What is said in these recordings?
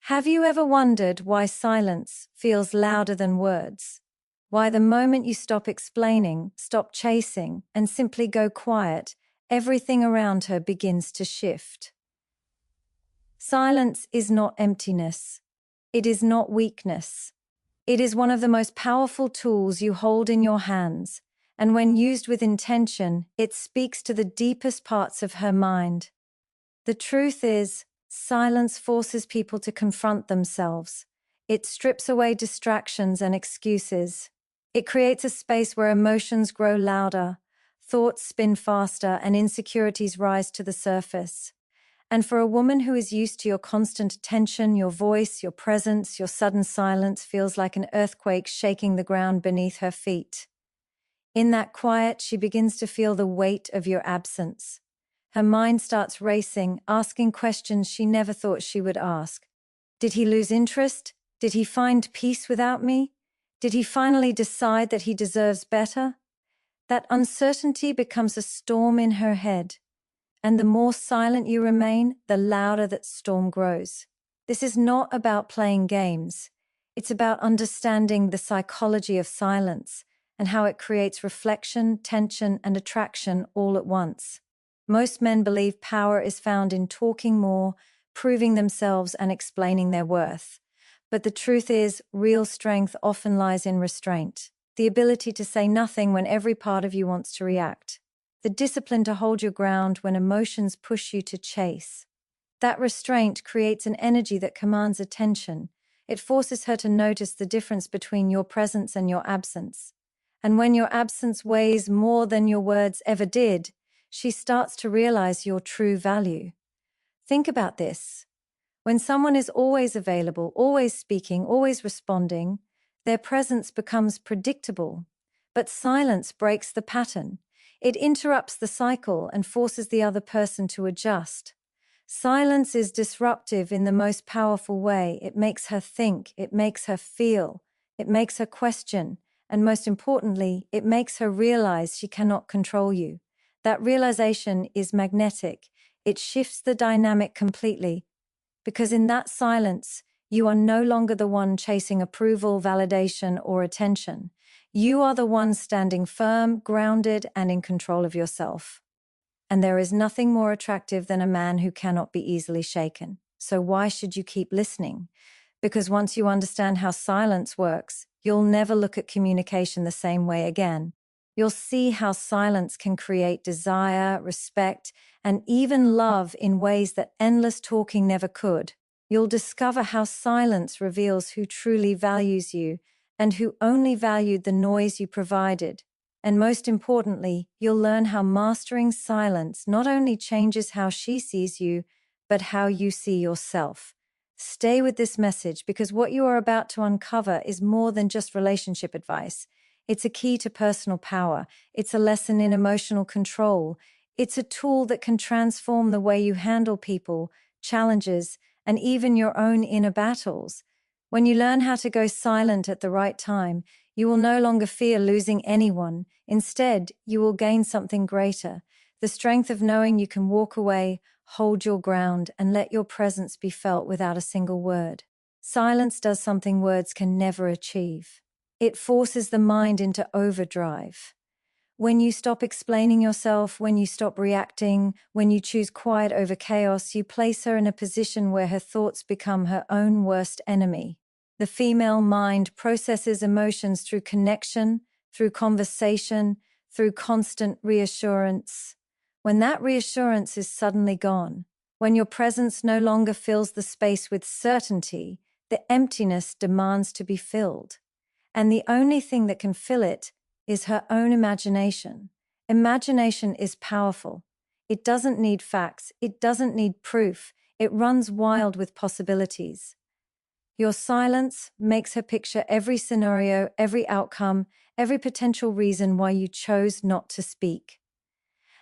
Have you ever wondered why silence feels louder than words? Why the moment you stop explaining, stop chasing, and simply go quiet, everything around her begins to shift? Silence is not emptiness. It is not weakness. It is one of the most powerful tools you hold in your hands, and when used with intention, it speaks to the deepest parts of her mind. The truth is, silence forces people to confront themselves. It strips away distractions and excuses. It creates a space where emotions grow louder, thoughts spin faster, and insecurities rise to the surface. And for a woman who is used to your constant attention, your voice, your presence, your sudden silence feels like an earthquake shaking the ground beneath her feet. In that quiet, she begins to feel the weight of your absence. Her mind starts racing, asking questions she never thought she would ask. Did he lose interest? Did he find peace without me? Did he finally decide that he deserves better? That uncertainty becomes a storm in her head. And the more silent you remain, the louder that storm grows. This is not about playing games. It's about understanding the psychology of silence and how it creates reflection, tension, and attraction all at once. Most men believe power is found in talking more, proving themselves, and explaining their worth. But the truth is, real strength often lies in restraint, the ability to say nothing when every part of you wants to react, the discipline to hold your ground when emotions push you to chase. That restraint creates an energy that commands attention. It forces her to notice the difference between your presence and your absence. And when your absence weighs more than your words ever did, she starts to realize your true value. Think about this. When someone is always available, always speaking, always responding, their presence becomes predictable. But silence breaks the pattern. It interrupts the cycle and forces the other person to adjust. Silence is disruptive in the most powerful way. It makes her think, it makes her feel, it makes her question, and most importantly, it makes her realize she cannot control you. That realization is magnetic. It shifts the dynamic completely, because in that silence, you are no longer the one chasing approval, validation, or attention. You are the one standing firm, grounded, and in control of yourself. And there is nothing more attractive than a man who cannot be easily shaken. So why should you keep listening? Because once you understand how silence works, you'll never look at communication the same way again. You'll see how silence can create desire, respect, and even love in ways that endless talking never could. You'll discover how silence reveals who truly values you and who only valued the noise you provided. And most importantly, you'll learn how mastering silence not only changes how she sees you, but how you see yourself. Stay with this message because what you are about to uncover is more than just relationship advice. It's a key to personal power. It's a lesson in emotional control. It's a tool that can transform the way you handle people, challenges, and even your own inner battles. When you learn how to go silent at the right time, you will no longer fear losing anyone. Instead, you will gain something greater, the strength of knowing you can walk away, hold your ground, and let your presence be felt without a single word. Silence does something words can never achieve. It forces the mind into overdrive. When you stop explaining yourself, when you stop reacting, when you choose quiet over chaos, you place her in a position where her thoughts become her own worst enemy. The female mind processes emotions through connection, through conversation, through constant reassurance. When that reassurance is suddenly gone, when your presence no longer fills the space with certainty, the emptiness demands to be filled. And the only thing that can fill it is her own imagination. Imagination is powerful. It doesn't need facts. It doesn't need proof. It runs wild with possibilities. Your silence makes her picture every scenario, every outcome, every potential reason why you chose not to speak.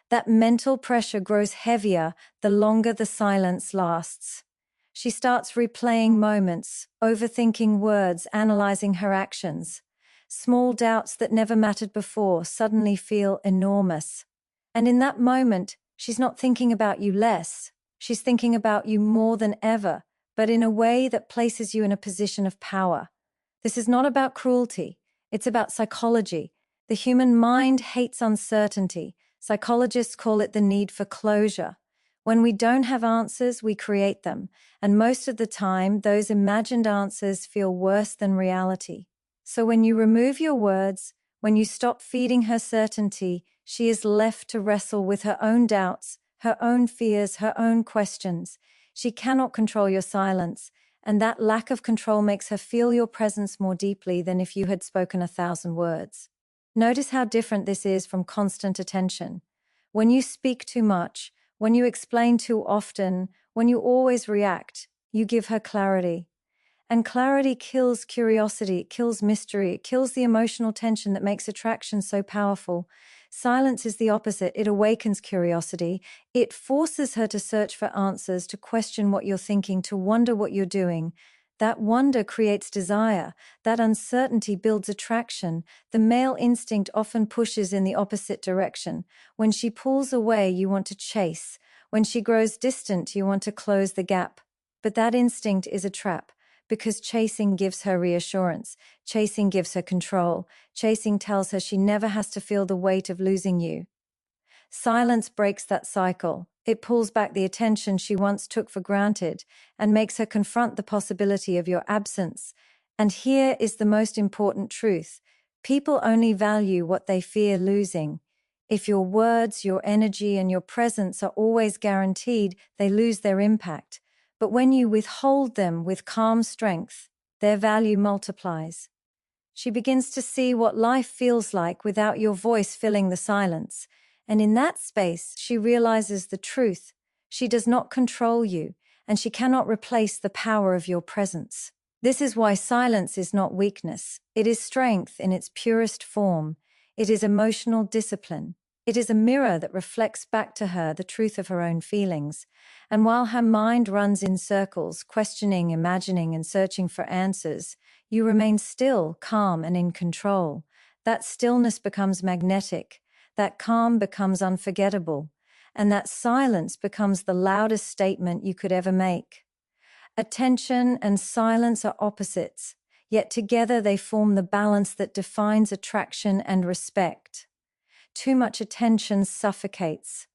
That mental pressure grows heavier the longer the silence lasts. She starts replaying moments, overthinking words, analyzing her actions. Small doubts that never mattered before suddenly feel enormous. And in that moment, she's not thinking about you less. She's thinking about you more than ever, but in a way that places you in a position of power. This is not about cruelty, it's about psychology. The human mind hates uncertainty. Psychologists call it the need for closure. When we don't have answers, we create them, and most of the time, those imagined answers feel worse than reality. So when you remove your words, when you stop feeding her certainty, she is left to wrestle with her own doubts, her own fears, her own questions. She cannot control your silence, and that lack of control makes her feel your presence more deeply than if you had spoken 1,000 words. Notice how different this is from constant attention. When you speak too much, when you explain too often, when you always react, you give her clarity. And clarity kills curiosity, it kills mystery, it kills the emotional tension that makes attraction so powerful. Silence is the opposite. It awakens curiosity. It forces her to search for answers, to question what you're thinking, to wonder what you're doing. That wonder creates desire. That uncertainty builds attraction. The male instinct often pushes in the opposite direction. When she pulls away, you want to chase. When she grows distant, you want to close the gap. But that instinct is a trap, because chasing gives her reassurance. Chasing gives her control. Chasing tells her she never has to feel the weight of losing you. Silence breaks that cycle. It pulls back the attention she once took for granted and makes her confront the possibility of your absence. And here is the most important truth. People only value what they fear losing. If your words, your energy, and your presence are always guaranteed, they lose their impact. But when you withhold them with calm strength, their value multiplies. She begins to see what life feels like without your voice filling the silence. And in that space, she realizes the truth. She does not control you, and she cannot replace the power of your presence. This is why silence is not weakness. It is strength in its purest form. It is emotional discipline. It is a mirror that reflects back to her the truth of her own feelings. And while her mind runs in circles, questioning, imagining, and searching for answers, you remain still, calm, and in control. That stillness becomes magnetic. That calm becomes unforgettable. And that silence becomes the loudest statement you could ever make. Attention and silence are opposites, yet together they form the balance that defines attraction and respect. Too much attention suffocates.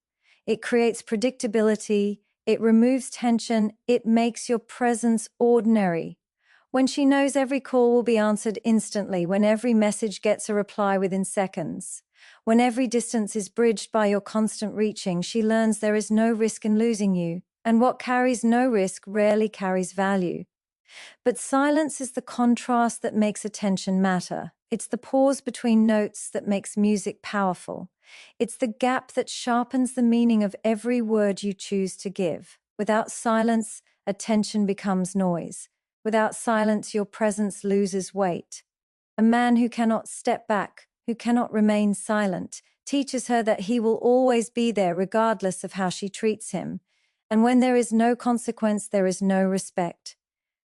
It creates predictability, it removes tension, it makes your presence ordinary. When she knows every call will be answered instantly, when every message gets a reply within seconds, when every distance is bridged by your constant reaching, she learns there is no risk in losing you, and what carries no risk rarely carries value. But silence is the contrast that makes attention matter. It's the pause between notes that makes music powerful. It's the gap that sharpens the meaning of every word you choose to give. Without silence, attention becomes noise. Without silence, your presence loses weight. A man who cannot step back, who cannot remain silent, teaches her that he will always be there regardless of how she treats him. And when there is no consequence, there is no respect.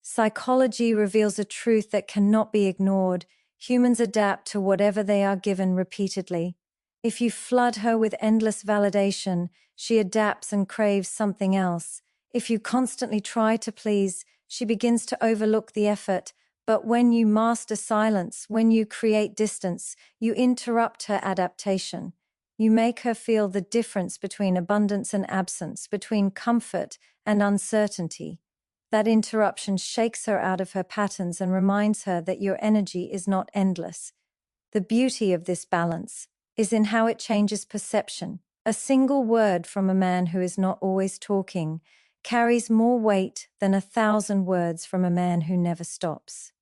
Psychology reveals a truth that cannot be ignored. Humans adapt to whatever they are given repeatedly. If you flood her with endless validation, she adapts and craves something else. If you constantly try to please, she begins to overlook the effort. But when you master silence, when you create distance, you interrupt her adaptation. You make her feel the difference between abundance and absence, between comfort and uncertainty. That interruption shakes her out of her patterns and reminds her that your energy is not endless. The beauty of this balance is in how it changes perception. A single word from a man who is not always talking carries more weight than 1,000 words from a man who never stops.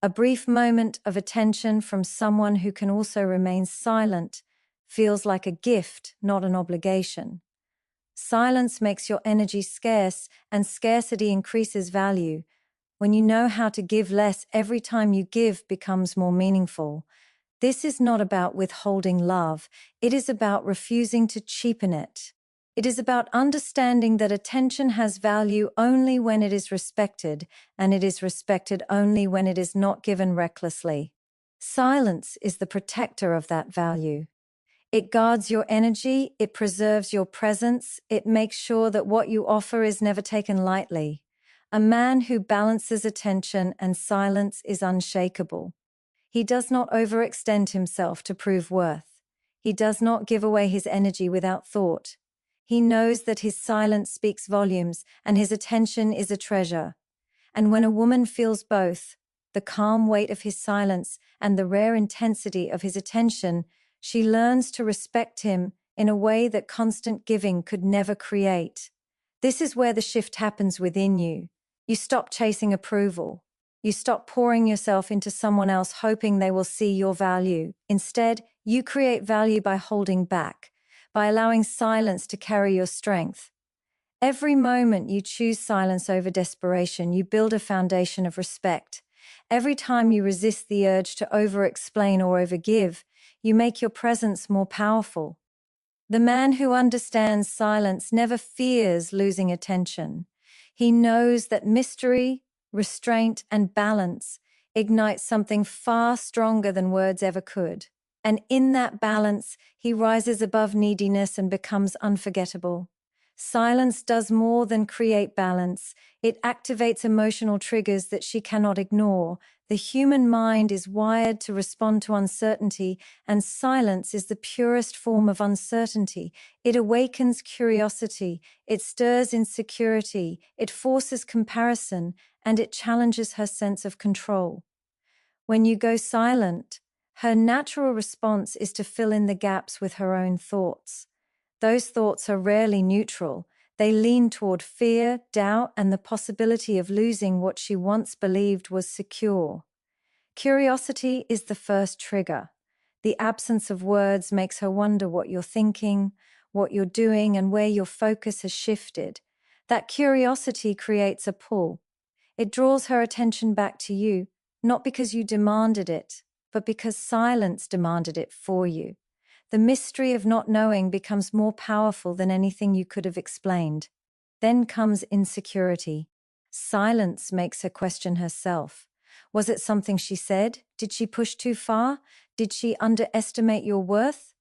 A brief moment of attention from someone who can also remain silent feels like a gift, not an obligation. Silence makes your energy scarce, and scarcity increases value. When you know how to give less, every time you give becomes more meaningful. This is not about withholding love. It is about refusing to cheapen it. It is about understanding that attention has value only when it is respected, and it is respected only when it is not given recklessly. Silence is the protector of that value. It guards your energy, it preserves your presence, it makes sure that what you offer is never taken lightly. A man who balances attention and silence is unshakable. He does not overextend himself to prove worth. He does not give away his energy without thought. He knows that his silence speaks volumes and his attention is a treasure. And when a woman feels both, the calm weight of his silence and the rare intensity of his attention, she learns to respect him in a way that constant giving could never create. This is where the shift happens within you. You stop chasing approval. You stop pouring yourself into someone else hoping they will see your value. Instead, you create value by holding back, by allowing silence to carry your strength. Every moment you choose silence over desperation, you build a foundation of respect. Every time you resist the urge to over-explain or overgive, you make your presence more powerful. The man who understands silence never fears losing attention. He knows that mystery, restraint, and balance ignite something far stronger than words ever could. And in that balance, he rises above neediness and becomes unforgettable. Silence does more than create balance. It activates emotional triggers that she cannot ignore. The human mind is wired to respond to uncertainty, and silence is the purest form of uncertainty. It awakens curiosity, it stirs insecurity, it forces comparison, and it challenges her sense of control. When you go silent, her natural response is to fill in the gaps with her own thoughts. Those thoughts are rarely neutral. They lean toward fear, doubt, and the possibility of losing what she once believed was secure. Curiosity is the first trigger. The absence of words makes her wonder what you're thinking, what you're doing, and where your focus has shifted. That curiosity creates a pull. It draws her attention back to you, not because you demanded it, but because silence demanded it for you. The mystery of not knowing becomes more powerful than anything you could have explained. Then comes insecurity. Silence makes her question herself. Was it something she said? Did she push too far? Did she underestimate your worth?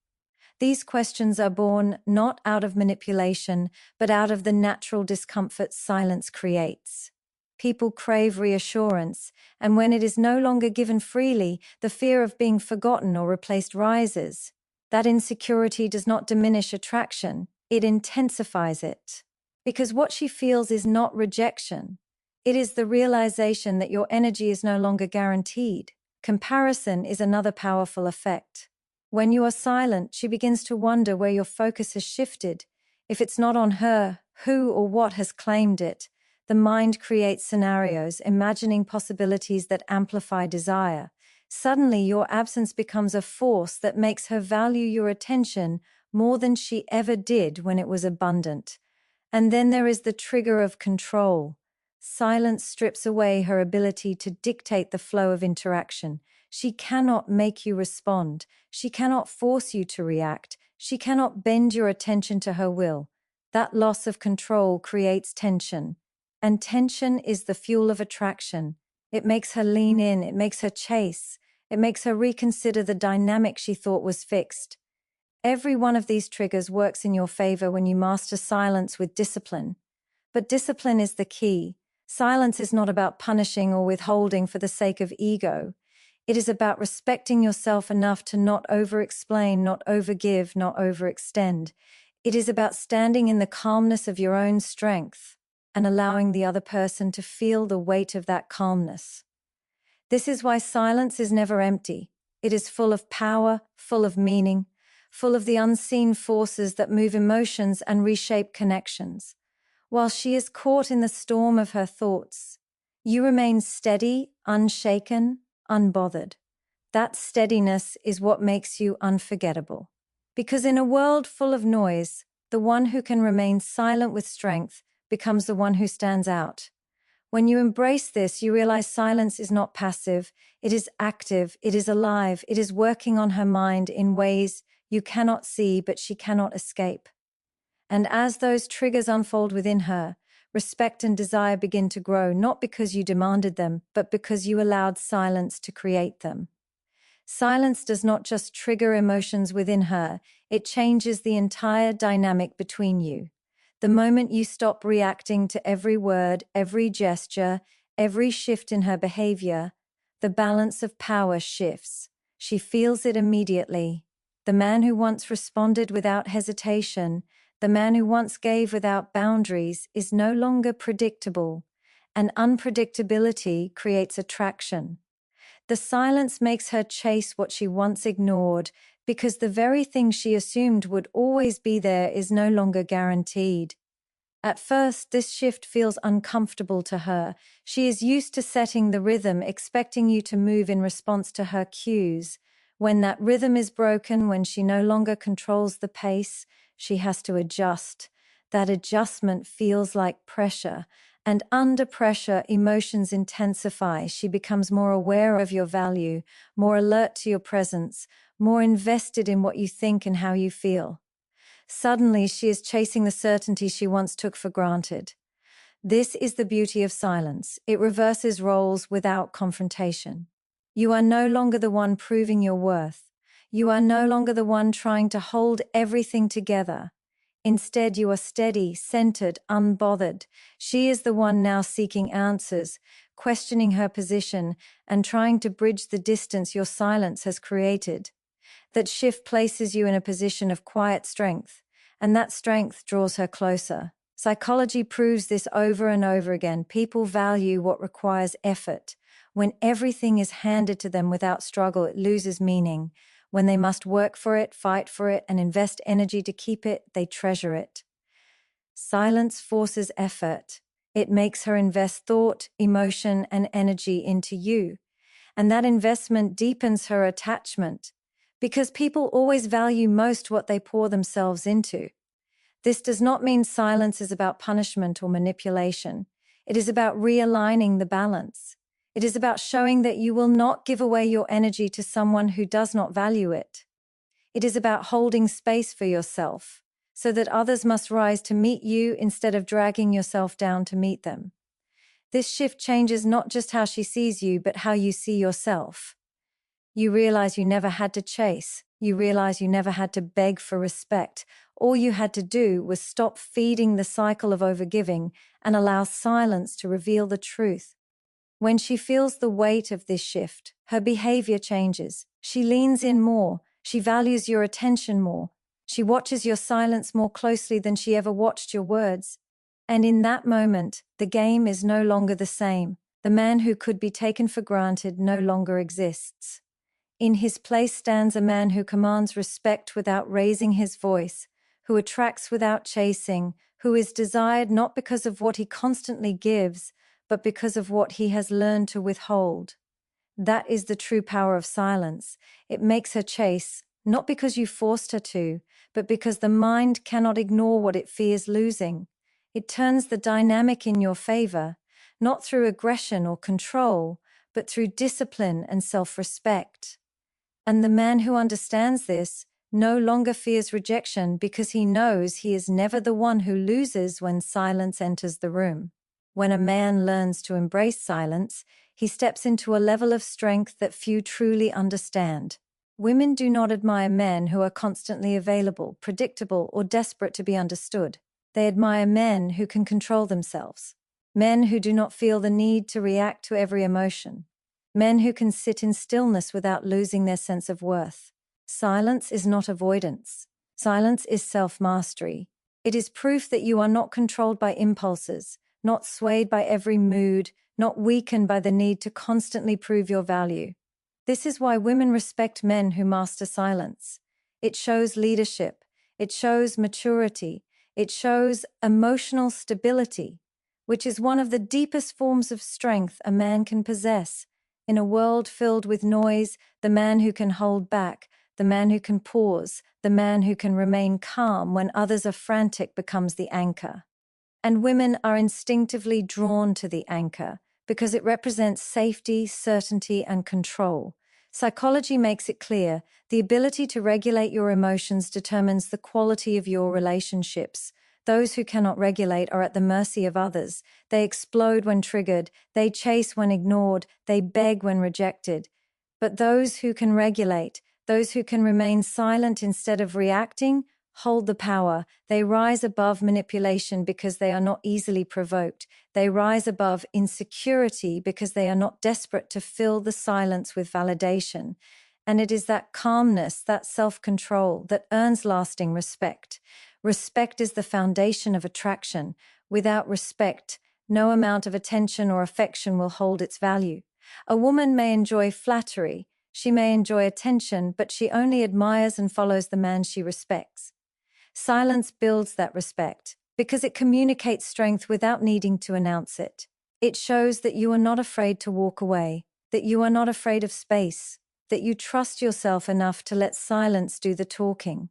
These questions are born not out of manipulation, but out of the natural discomfort silence creates. People crave reassurance, and when it is no longer given freely, the fear of being forgotten or replaced rises. That insecurity does not diminish attraction, it intensifies it. Because what she feels is not rejection. It is the realization that your energy is no longer guaranteed. Comparison is another powerful effect. When you are silent, she begins to wonder where your focus has shifted. If it's not on her, who or what has claimed it? The mind creates scenarios, imagining possibilities that amplify desire. Suddenly, your absence becomes a force that makes her value your attention more than she ever did when it was abundant. And then there is the trigger of control. Silence strips away her ability to dictate the flow of interaction. She cannot make you respond. She cannot force you to react. She cannot bend your attention to her will. That loss of control creates tension. And tension is the fuel of attraction. It makes her lean in, it makes her chase, it makes her reconsider the dynamic she thought was fixed. Every one of these triggers works in your favor when you master silence with discipline. But discipline is the key. Silence is not about punishing or withholding for the sake of ego. It is about respecting yourself enough to not over-explain, not overgive, not overextend. It is about standing in the calmness of your own strength and allowing the other person to feel the weight of that calmness. This is why silence is never empty. It is full of power, full of meaning, full of the unseen forces that move emotions and reshape connections. While she is caught in the storm of her thoughts, you remain steady, unshaken, unbothered. That steadiness is what makes you unforgettable. Because in a world full of noise, the one who can remain silent with strength becomes the one who stands out. When you embrace this, you realize silence is not passive, it is active, it is alive, it is working on her mind in ways you cannot see but she cannot escape. And as those triggers unfold within her, respect and desire begin to grow, not because you demanded them, but because you allowed silence to create them. Silence does not just trigger emotions within her, it changes the entire dynamic between you. The The moment you stop reacting to every word, every gesture, every shift in her behavior, the balance of power shifts. She feels it immediately. The man who once responded without hesitation, the man who once gave without boundaries, is no longer predictable, and unpredictability creates attraction. The silence makes her chase what she once ignored, because the very thing she assumed would always be there is no longer guaranteed. At first, this shift feels uncomfortable to her. She is used to setting the rhythm, expecting you to move in response to her cues. When that rhythm is broken, when she no longer controls the pace, she has to adjust. That adjustment feels like pressure, and under pressure, emotions intensify. She becomes more aware of your value, more alert to your presence, more invested in what you think and how you feel. Suddenly, she is chasing the certainty she once took for granted. This is the beauty of silence. It reverses roles without confrontation. You are no longer the one proving your worth. You are no longer the one trying to hold everything together. Instead, you are steady, centered, unbothered. She is the one now seeking answers, questioning her position, and trying to bridge the distance your silence has created. That shift places you in a position of quiet strength, and that strength draws her closer. Psychology proves this over and over again. People value what requires effort. When everything is handed to them without struggle, it loses meaning. When they must work for it, fight for it, and invest energy to keep it, they treasure it. Silence forces effort. It makes her invest thought, emotion, and energy into you. And that investment deepens her attachment, because people always value most what they pour themselves into. This does not mean silence is about punishment or manipulation. It is about realigning the balance. It is about showing that you will not give away your energy to someone who does not value it. It is about holding space for yourself, so that others must rise to meet you instead of dragging yourself down to meet them. This shift changes not just how she sees you, but how you see yourself. You realize you never had to chase. You realize you never had to beg for respect. All you had to do was stop feeding the cycle of overgiving and allow silence to reveal the truth. When she feels the weight of this shift, her behavior changes. She leans in more. She values your attention more. She watches your silence more closely than she ever watched your words. And in that moment, the game is no longer the same. The man who could be taken for granted no longer exists. In his place stands a man who commands respect without raising his voice, who attracts without chasing, who is desired not because of what he constantly gives, but because of what he has learned to withhold. That is the true power of silence. It makes her chase, not because you forced her to, but because the mind cannot ignore what it fears losing. It turns the dynamic in your favor, not through aggression or control, but through discipline and self-respect. And the man who understands this no longer fears rejection because he knows he is never the one who loses when silence enters the room. When a man learns to embrace silence, he steps into a level of strength that few truly understand. Women do not admire men who are constantly available, predictable, or desperate to be understood. They admire men who can control themselves. Men who do not feel the need to react to every emotion. Men who can sit in stillness without losing their sense of worth. Silence is not avoidance. Silence is self-mastery. It is proof that you are not controlled by impulses, not swayed by every mood, not weakened by the need to constantly prove your value. This is why women respect men who master silence. It shows leadership. It shows maturity. It shows emotional stability, which is one of the deepest forms of strength a man can possess. In a world filled with noise, the man who can hold back, the man who can pause, the man who can remain calm when others are frantic becomes the anchor. And women are instinctively drawn to the anchor because it represents safety, certainty, and control. Psychology makes it clear, the ability to regulate your emotions determines the quality of your relationships. Those who cannot regulate are at the mercy of others. They explode when triggered, they chase when ignored, they beg when rejected. But those who can regulate, those who can remain silent instead of reacting, hold the power. They rise above manipulation because they are not easily provoked. They rise above insecurity because they are not desperate to fill the silence with validation. And it is that calmness, that self-control, that earns lasting respect. Respect is the foundation of attraction. Without respect, no amount of attention or affection will hold its value. A woman may enjoy flattery, she may enjoy attention, but she only admires and follows the man she respects. Silence builds that respect because it communicates strength without needing to announce it. It shows that you are not afraid to walk away, that you are not afraid of space, that you trust yourself enough to let silence do the talking.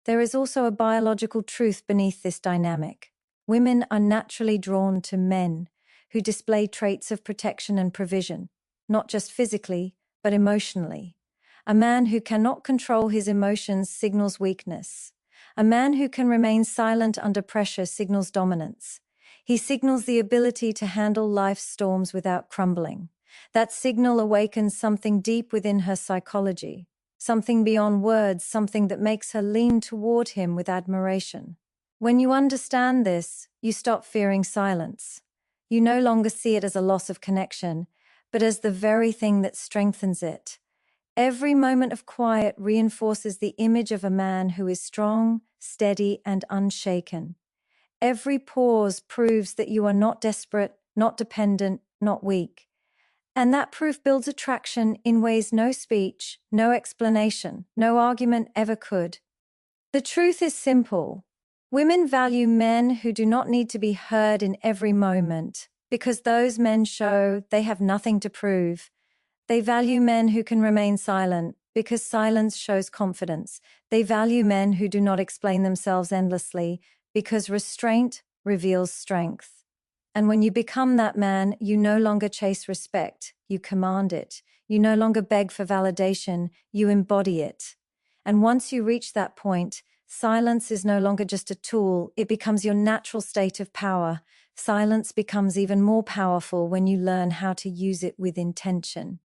There is also a biological truth beneath this dynamic. Women are naturally drawn to men who display traits of protection and provision, not just physically, but emotionally. A man who cannot control his emotions signals weakness. A man who can remain silent under pressure signals dominance. He signals the ability to handle life's storms without crumbling. That signal awakens something deep within her psychology, something beyond words, something that makes her lean toward him with admiration. When you understand this, you stop fearing silence. You no longer see it as a loss of connection, but as the very thing that strengthens it. Every moment of quiet reinforces the image of a man who is strong, steady, and unshaken. Every pause proves that you are not desperate, not dependent, not weak. And that proof builds attraction in ways no speech, no explanation, no argument ever could. The truth is simple. Women value men who do not need to be heard in every moment, because those men show they have nothing to prove. They value men who can remain silent, because silence shows confidence. They value men who do not explain themselves endlessly, because restraint reveals strength. And when you become that man, you no longer chase respect, you command it. You no longer beg for validation, you embody it. And once you reach that point, silence is no longer just a tool, it becomes your natural state of power. Silence becomes even more powerful when you learn how to use it with intention.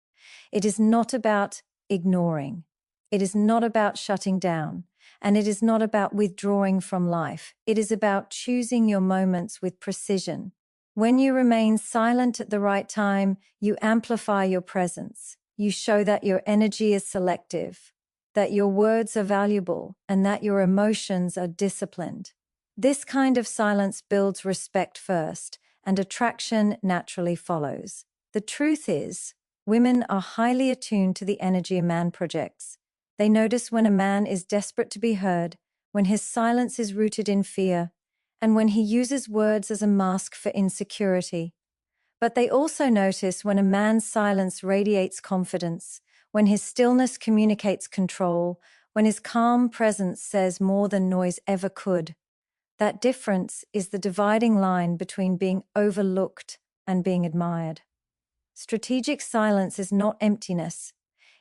It is not about ignoring. It is not about shutting down. And it is not about withdrawing from life. It is about choosing your moments with precision. When you remain silent at the right time, you amplify your presence. You show that your energy is selective, that your words are valuable, and that your emotions are disciplined. This kind of silence builds respect first, and attraction naturally follows. The truth is, women are highly attuned to the energy a man projects. They notice when a man is desperate to be heard, when his silence is rooted in fear, and when he uses words as a mask for insecurity. But they also notice when a man's silence radiates confidence, when his stillness communicates control, when his calm presence says more than noise ever could. That difference is the dividing line between being overlooked and being admired. Strategic silence is not emptiness.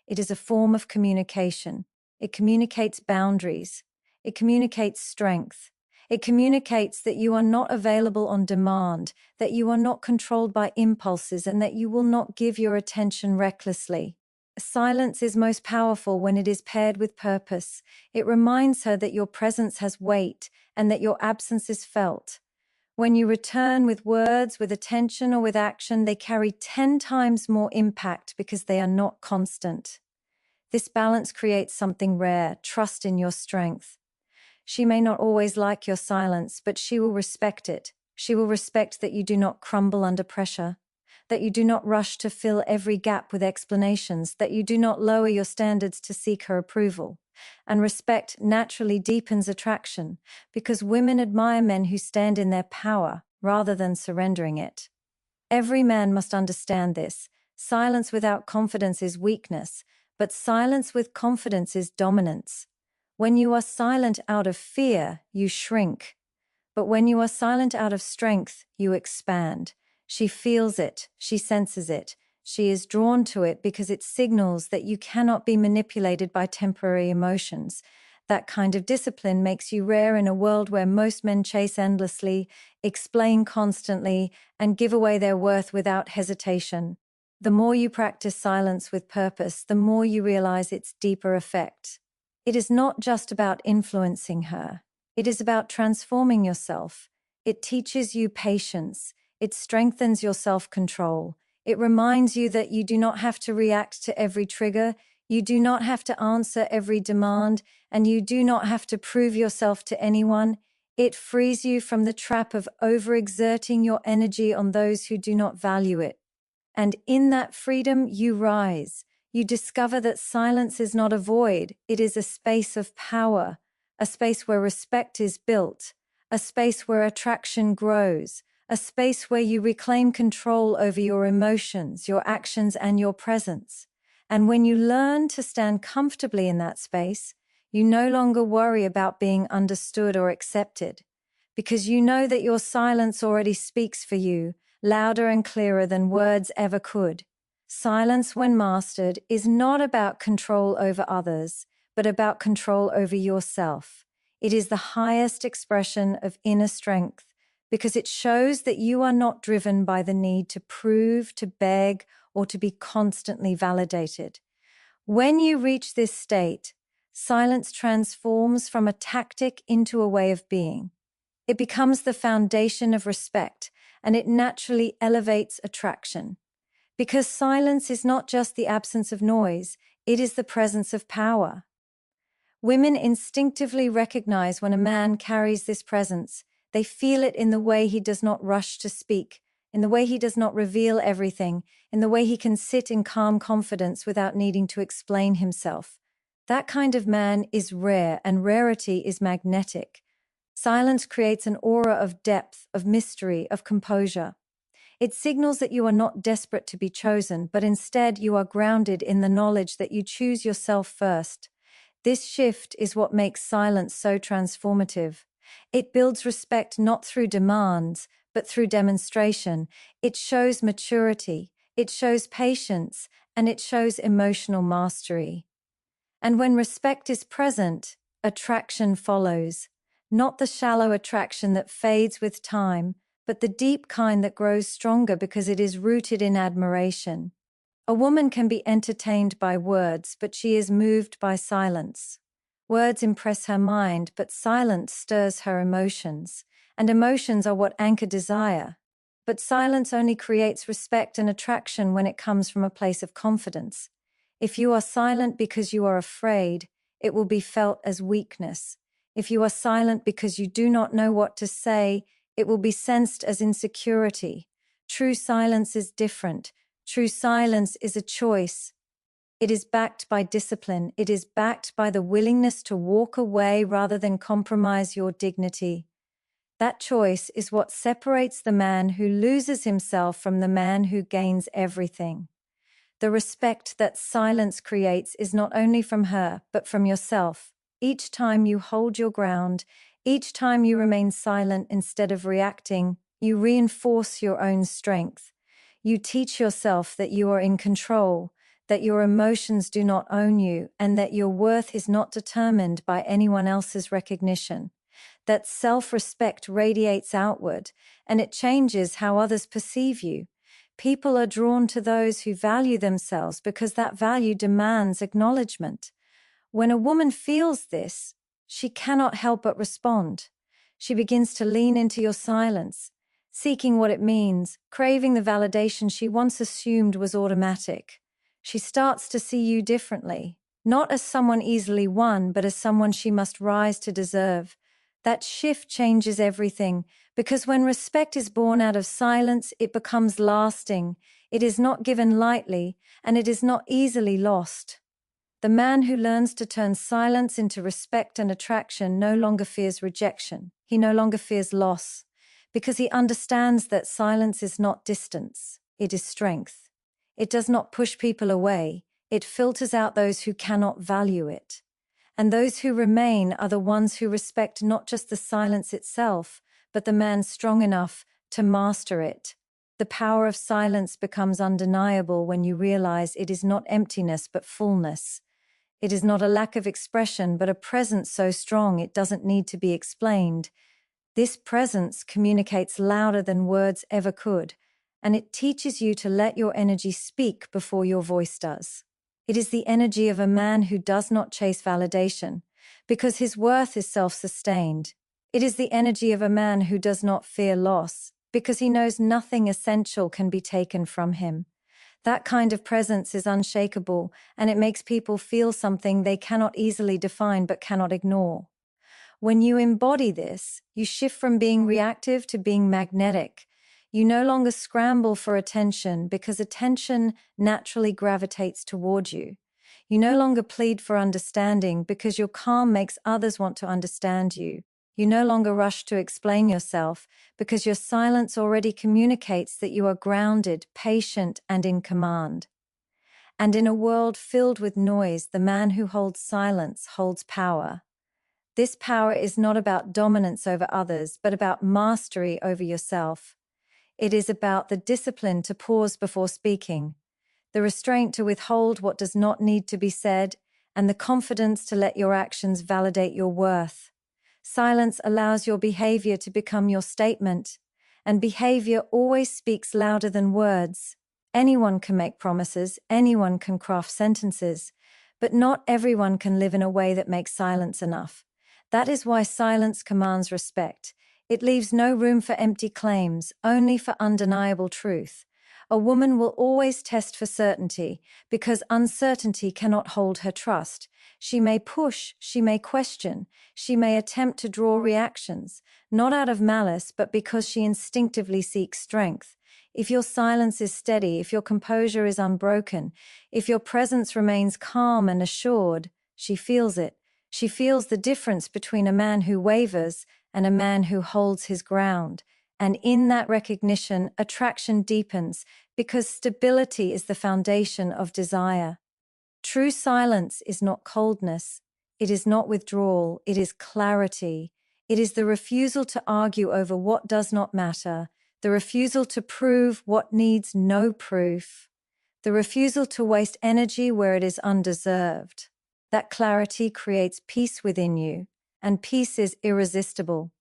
It is a form of communication. It communicates boundaries. It communicates strength. It communicates that you are not available on demand, that you are not controlled by impulses, and that you will not give your attention recklessly. Silence is most powerful when it is paired with purpose. It reminds her that your presence has weight and that your absence is felt. When you return with words, with attention, or with action, they carry 10 times more impact because they are not constant. This balance creates something rare, trust in your strength. She may not always like your silence, but she will respect it. She will respect that you do not crumble under pressure, that you do not rush to fill every gap with explanations, that you do not lower your standards to seek her approval. And respect naturally deepens attraction, because women admire men who stand in their power rather than surrendering it. Every man must understand this. Silence without confidence is weakness, but silence with confidence is dominance. When you are silent out of fear, you shrink. But when you are silent out of strength, you expand. She feels it, she senses it, she is drawn to it because it signals that you cannot be manipulated by temporary emotions. That kind of discipline makes you rare in a world where most men chase endlessly, explain constantly, and give away their worth without hesitation. The more you practice silence with purpose, the more you realize its deeper effect. It is not just about influencing her. It is about transforming yourself. It teaches you patience. It strengthens your self-control. It reminds you that you do not have to react to every trigger, you do not have to answer every demand, and you do not have to prove yourself to anyone. It frees you from the trap of overexerting your energy on those who do not value it. And in that freedom, you rise. You discover that silence is not a void, it is a space of power, a space where respect is built, a space where attraction grows, a space where you reclaim control over your emotions, your actions, and your presence. And when you learn to stand comfortably in that space, you no longer worry about being understood or accepted, because you know that your silence already speaks for you, louder and clearer than words ever could. Silence, when mastered, is not about control over others, but about control over yourself. It is the highest expression of inner strength, because it shows that you are not driven by the need to prove, to beg, or to be constantly validated. When you reach this state, silence transforms from a tactic into a way of being. It becomes the foundation of respect, and it naturally elevates attraction. Because silence is not just the absence of noise, it is the presence of power. Women instinctively recognize when a man carries this presence. They feel it in the way he does not rush to speak, in the way he does not reveal everything, in the way he can sit in calm confidence without needing to explain himself. That kind of man is rare, and rarity is magnetic. Silence creates an aura of depth, of mystery, of composure. It signals that you are not desperate to be chosen, but instead you are grounded in the knowledge that you choose yourself first. This shift is what makes silence so transformative. It builds respect not through demands, but through demonstration. It shows maturity, it shows patience, and it shows emotional mastery. And when respect is present, attraction follows. Not the shallow attraction that fades with time, but the deep kind that grows stronger because it is rooted in admiration. A woman can be entertained by words, but she is moved by silence. Words impress her mind, but silence stirs her emotions, and emotions are what anchor desire. But silence only creates respect and attraction when it comes from a place of confidence. If you are silent because you are afraid, it will be felt as weakness. If you are silent because you do not know what to say, it will be sensed as insecurity. True silence is different. True silence is a choice. It is backed by discipline. It is backed by the willingness to walk away rather than compromise your dignity. That choice is what separates the man who loses himself from the man who gains everything. The respect that silence creates is not only from her, but from yourself. Each time you hold your ground, each time you remain silent instead of reacting, you reinforce your own strength. You teach yourself that you are in control, that your emotions do not own you, and that your worth is not determined by anyone else's recognition. That self-respect radiates outward, and it changes how others perceive you. People are drawn to those who value themselves because that value demands acknowledgement. When a woman feels this, she cannot help but respond. She begins to lean into your silence, seeking what it means, craving the validation she once assumed was automatic. She starts to see you differently, not as someone easily won, but as someone she must rise to deserve. That shift changes everything, because when respect is born out of silence, it becomes lasting. It is not given lightly, and it is not easily lost. The man who learns to turn silence into respect and attraction no longer fears rejection. He no longer fears loss, because he understands that silence is not distance, it is strength. It does not push people away, it filters out those who cannot value it. And those who remain are the ones who respect not just the silence itself, but the man strong enough to master it. The power of silence becomes undeniable when you realize it is not emptiness but fullness. It is not a lack of expression, but a presence so strong it doesn't need to be explained. This presence communicates louder than words ever could, and it teaches you to let your energy speak before your voice does. It is the energy of a man who does not chase validation, because his worth is self-sustained. It is the energy of a man who does not fear loss, because he knows nothing essential can be taken from him. That kind of presence is unshakable, and it makes people feel something they cannot easily define but cannot ignore. When you embody this, you shift from being reactive to being magnetic. You no longer scramble for attention because attention naturally gravitates toward you. You no longer plead for understanding because your calm makes others want to understand you. You no longer rush to explain yourself because your silence already communicates that you are grounded, patient, and in command. And in a world filled with noise, the man who holds silence holds power. This power is not about dominance over others, but about mastery over yourself. It is about the discipline to pause before speaking, the restraint to withhold what does not need to be said, and the confidence to let your actions validate your worth. Silence allows your behavior to become your statement, and behavior always speaks louder than words. Anyone can make promises, anyone can craft sentences, but not everyone can live in a way that makes silence enough. That is why silence commands respect. It leaves no room for empty claims, only for undeniable truth. A woman will always test for certainty, because uncertainty cannot hold her trust. She may push, she may question, she may attempt to draw reactions, not out of malice, but because she instinctively seeks strength. If your silence is steady, if your composure is unbroken, if your presence remains calm and assured, she feels it. She feels the difference between a man who wavers and a man who holds his ground. And in that recognition, attraction deepens, because stability is the foundation of desire. True silence is not coldness, it is not withdrawal, it is clarity. It is the refusal to argue over what does not matter, the refusal to prove what needs no proof, the refusal to waste energy where it is undeserved. That clarity creates peace within you, and peace is irresistible.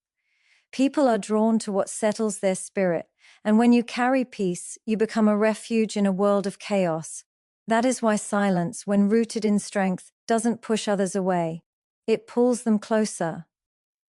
People are drawn to what settles their spirit, and when you carry peace, you become a refuge in a world of chaos. That is why silence, when rooted in strength, doesn't push others away. It pulls them closer.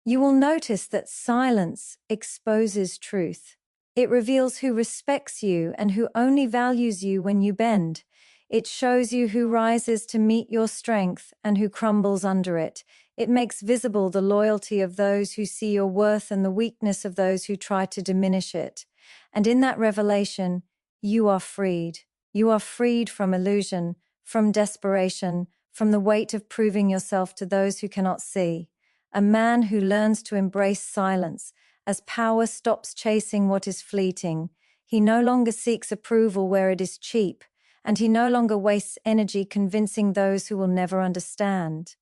You will notice that silence exposes truth. It reveals who respects you and who only values you when you bend. It shows you who rises to meet your strength and who crumbles under it. It makes visible the loyalty of those who see your worth and the weakness of those who try to diminish it. And in that revelation, you are freed. You are freed from illusion, from desperation, from the weight of proving yourself to those who cannot see. A man who learns to embrace silence, as power stops chasing what is fleeting. He no longer seeks approval where it is cheap, and he no longer wastes energy convincing those who will never understand.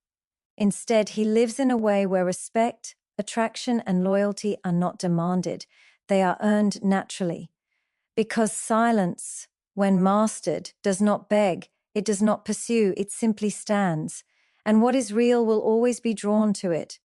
Instead, he lives in a way where respect, attraction, and loyalty are not demanded. They are earned naturally. Because silence, when mastered, does not beg, it does not pursue, it simply stands. And what is real will always be drawn to it.